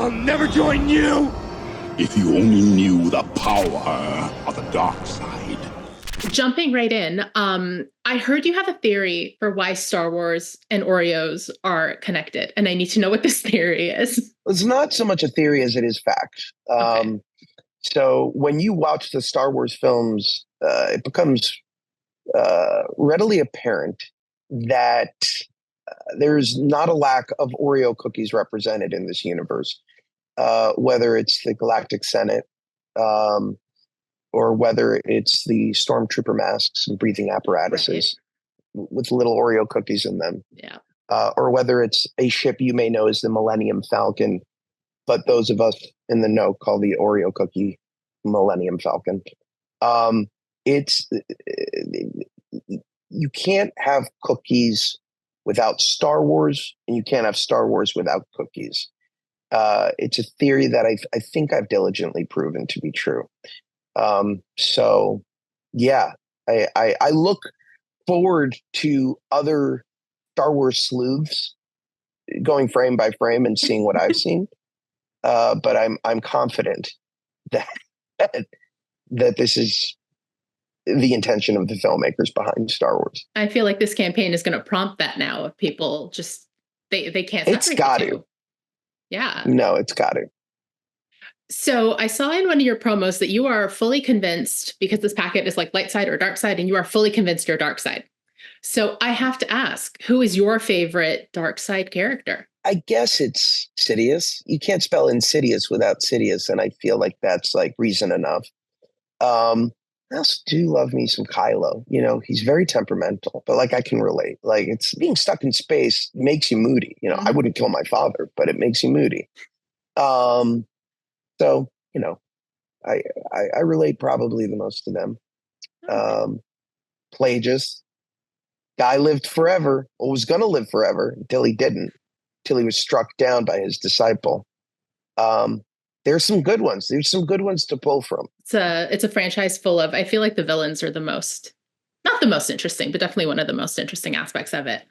I'll never join you! If you only knew the power of the dark side. Jumping right in, I heard you have a theory for why Star Wars and Oreos are connected, and I need to know what this theory is. It's not so much a theory as it is fact. Okay. So when you watch the Star Wars films, it becomes readily apparent that there's not a lack of Oreo cookies represented in this universe, whether it's the Galactic Senate, or whether it's the Stormtrooper masks and breathing apparatuses with little Oreo cookies in them. Yeah. Or whether it's a ship you may know as the Millennium Falcon, but those of us in the know call the Oreo Cookie Millennium Falcon. You can't have cookies without Star Wars, and you can't have Star Wars without cookies. It's a theory that I think I've diligently proven to be true. So yeah, I look forward to other Star Wars sleuths going frame by frame and seeing what I've seen. But I'm confident that this is the intention of the filmmakers behind Star Wars. I feel like this campaign is going to prompt that now of people just they can't separate It's got the two. to. Yeah. No, it's got to. So I saw in one of your promos that you are fully convinced, because this packet is like light side or dark side, and you are fully convinced you're dark side. So I have to ask, who is your favorite dark side character? I guess it's Sidious. You can't spell insidious without Sidious, and I feel like that's like reason enough. I also do love me some Kylo. You know, he's very temperamental, but like I can relate. Like it's being stuck in space makes you moody. You know, I wouldn't kill my father, but it makes you moody. So, you know, I relate probably the most to them. Plagueis. Guy lived forever, or was going to live forever until he didn't, till he was struck down by his disciple. There's some good ones. There's some good ones to pull from. It's a franchise full of, I feel like the villains are not the most interesting, but definitely one of the most interesting aspects of it.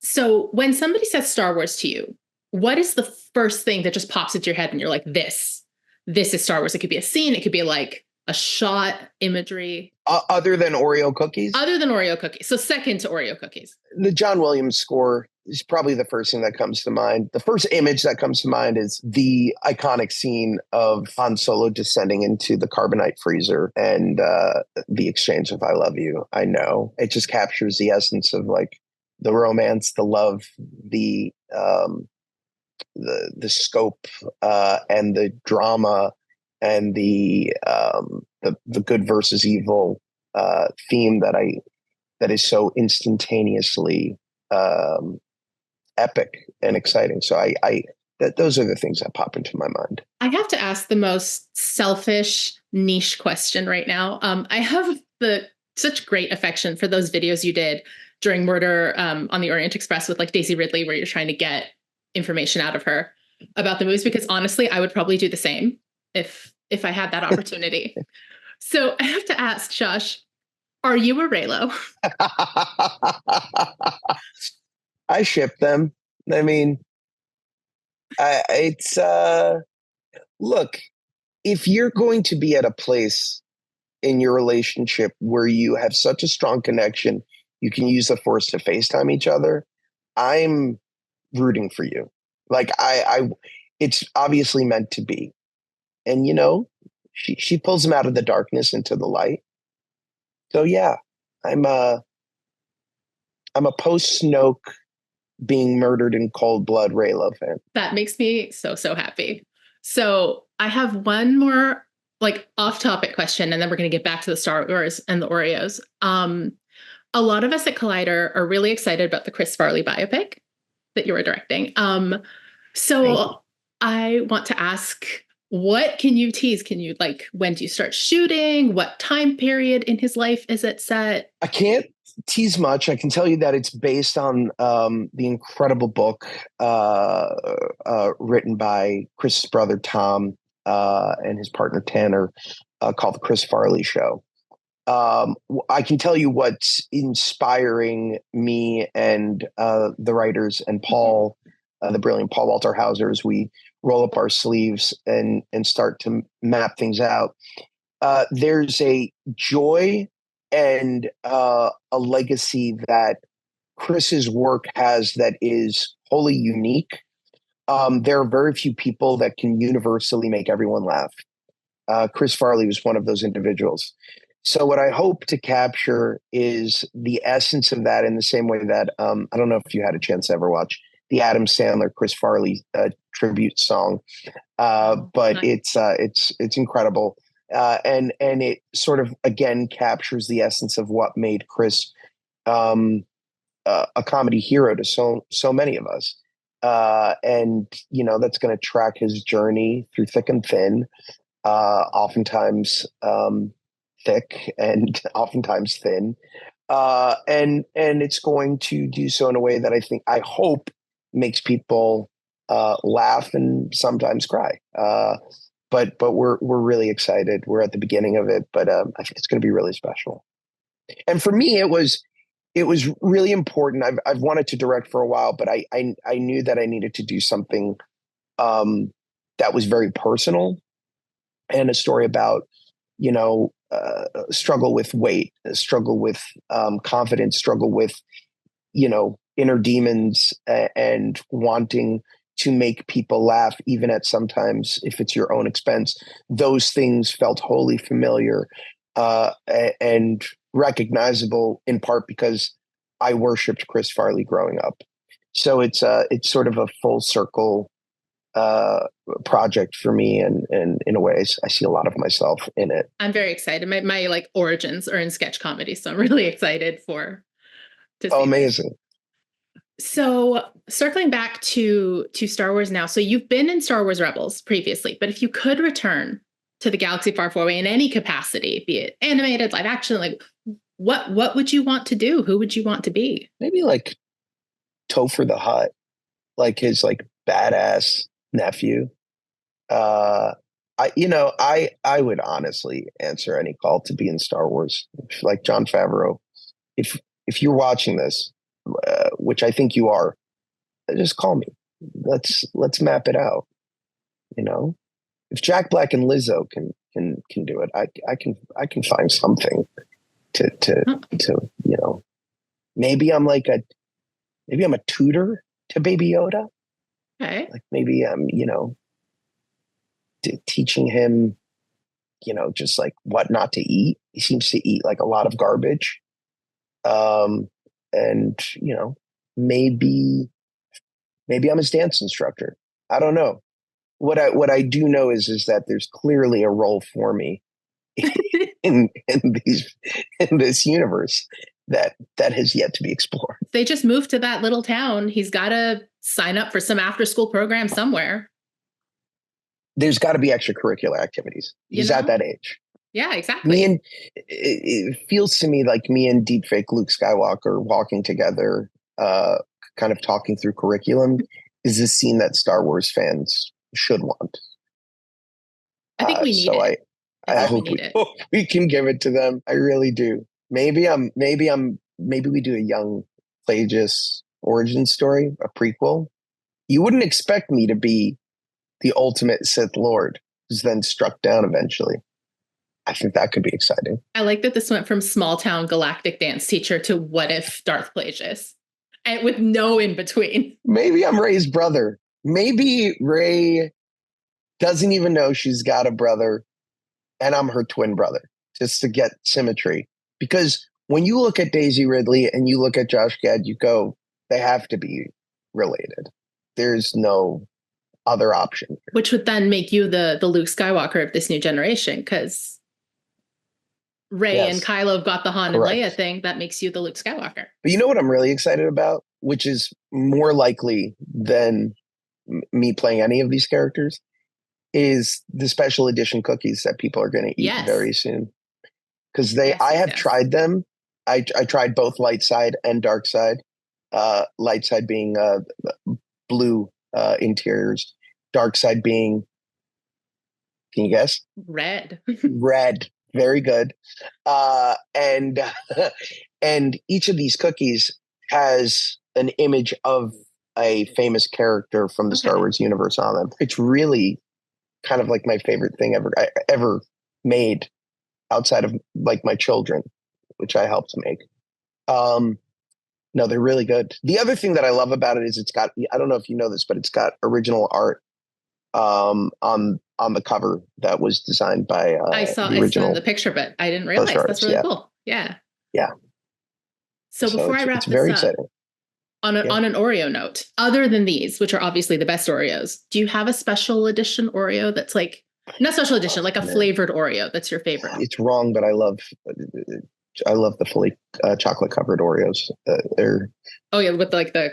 So when somebody says Star Wars to you, what is the first thing that just pops into your head and you're like, this is Star Wars? It could be a scene. It could be like a shot, imagery. Other than Oreo cookies? Other than Oreo cookies. So second to Oreo cookies. The John Williams score is probably the first thing that comes to mind. The first image that comes to mind is the iconic scene of Han Solo descending into the carbonite freezer and the exchange of "I love you, I know." It just captures the essence of like the romance, the love, the scope, and the drama, and the good versus evil theme that is so instantaneously epic and exciting. So those are the things that pop into my mind. I have to ask the most selfish niche question right now. I have such great affection for those videos you did during Murder on the Orient Express with like Daisy Ridley, where you're trying to get information out of her about the movies, because honestly, I would probably do the same if I had that opportunity. So I have to ask, Josh, are you a Reylo? I ship them. I mean, look, if you're going to be at a place in your relationship where you have such a strong connection, you can use the Force to FaceTime each other, I'm rooting for you. Like it's obviously meant to be. And you know, she pulls him out of the darkness into the light. So yeah, I'm a post-Snoke being murdered in cold blood Reylo fan. That makes me so happy. So I have one more like off-topic question, and then we're going to get back to the Star Wars and the Oreos. A lot of us at Collider are really excited about the Chris Farley biopic that you were directing. So I want to ask, what can you tease? Can you like, when do you start shooting? What time period in his life is it set? I can't tease much. I can tell you that it's based on the incredible book written by Chris's brother Tom and his partner Tanner called The Chris Farley Show. I can tell you what's inspiring me and the writers and Paul the brilliant Paul Walter Hauser, as we roll up our sleeves and start to map things out. There's a joy and a legacy that Chris's work has that is wholly unique. There are very few people that can universally make everyone laugh. Chris Farley was one of those individuals. So what I hope to capture is the essence of that in the same way that I don't know if you had a chance to ever watch the Adam Sandler Chris Farley tribute song, but nice. It's incredible, and it sort of again captures the essence of what made Chris a comedy hero to so many of us, and that's going to track his journey through thick and thin, oftentimes thick and oftentimes thin, and it's going to do so in a way that I hope makes people laugh and sometimes cry. But we're really excited. We're at the beginning of it, but I think it's going to be really special. And for me, it was really important. I've wanted to direct for a while, but I knew that I needed to do something that was very personal, and a story about struggle with weight, struggle with confidence, struggle with inner demons, and wanting to make people laugh, even at sometimes if it's your own expense. Those things felt wholly familiar and recognizable, in part because I worshipped Chris Farley growing up. So it's sort of a full circle project for me, and in a way I see a lot of myself in it. I'm very excited. My like origins are in sketch comedy, so I'm really excited to see. Oh, amazing. So circling back to Star Wars now. So you've been in Star Wars Rebels previously, but if you could return to the galaxy far, far away in any capacity, be it animated, live action, like what would you want to do? Who would you want to be? Maybe like Topher the Hutt, like his like badass nephew. I would honestly answer any call to be in Star Wars. Like Jon Favreau, if you're watching this, which I think you are, just call me. Let's map it out. If Jack Black and Lizzo can do it, I can find something to maybe I'm a tutor to Baby Yoda. Okay. Like maybe I'm teaching him just like what not to eat. He seems to eat like a lot of garbage. And maybe I'm his dance instructor. I don't know. What I do know is that there's clearly a role for me in this universe that has yet to be explored. They just moved to that little town. He's got to sign up for some after school program somewhere. There's got to be extracurricular activities. He's at that age. Yeah, exactly. It feels to me like me and deepfake Luke Skywalker walking together, kind of talking through curriculum, is a scene that Star Wars fans should want. I think we need it. I hope we can give it to them. I really do. Maybe we do a young Plagueis origin story, a prequel. You wouldn't expect me to be the ultimate Sith Lord who's then struck down eventually. I think that could be exciting. I like that this went from small town galactic dance teacher to what if Darth Plagueis, and with no in between. Maybe I'm Rey's brother. Maybe Rey doesn't even know she's got a brother, and I'm her twin brother, just to get symmetry. Because when you look at Daisy Ridley and you look at Josh Gad, you go, they have to be related. There's no other option. Which would then make you the Luke Skywalker of this new generation, because Rey and Kylo have got the Han and Leia thing. That makes you the Luke Skywalker. But you know what I'm really excited about, which is more likely than me playing any of these characters, is the special edition cookies that people are going to eat very soon. Because I have tried them. I tried both light side and dark side. Light side being blue interiors, dark side being, can you guess? Red. Red. Very good. And each of these cookies has an image of a famous character from the Star Wars universe on them. It's really kind of like my favorite thing ever made outside of like my children, which I helped make. No, they're really good. The other thing that I love about it is it's got, I don't know if you know this, but it's got original art on the cover that was designed by I saw the picture, but I didn't realize. That's really cool. Yeah. Yeah. So before I wrap this very up, exciting. On an Oreo note, other than these, which are obviously the best Oreos, do you have a special edition Oreo that's like, not special edition, like a flavored Oreo that's your favorite? It's wrong, but I love the fully chocolate covered Oreos. They're with the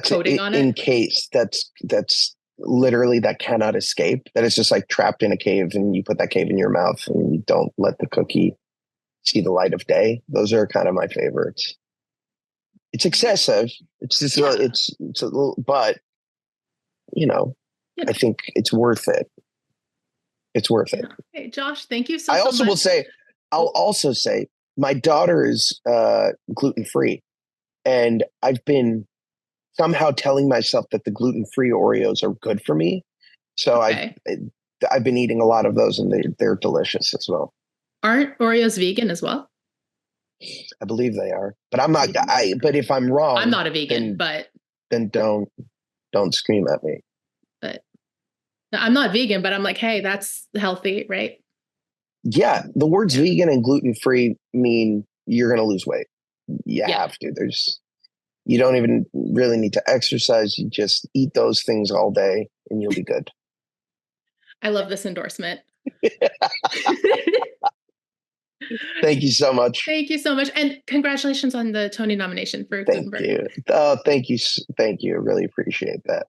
coating on it. In case that's literally that cannot escape. That is just like trapped in a cave, and you put that cave in your mouth, and you don't let the cookie see the light of day. Those are kind of my favorites. It's excessive. It's just it's a little, but I think it's worth it. It's worth it. Hey, Josh, thank you so much. I'll also say my daughter is gluten-free, and I've been somehow telling myself that the gluten-free Oreos are good for me. So I've been eating a lot of those, and they're delicious as well. Aren't Oreos vegan as well? I believe they are, but I'm not. But if I'm wrong, I'm not a vegan, then don't scream at me. But no, I'm not vegan, but I'm like, hey, that's healthy, right? Yeah, the words vegan and gluten-free mean you're going to lose weight. You have to. You don't even really need to exercise. You just eat those things all day, and you'll be good. I love this endorsement. Thank you so much. Thank you so much. And congratulations on the Tony nomination for Gutenberg. Thank you. Oh, thank you. Thank you. I really appreciate that.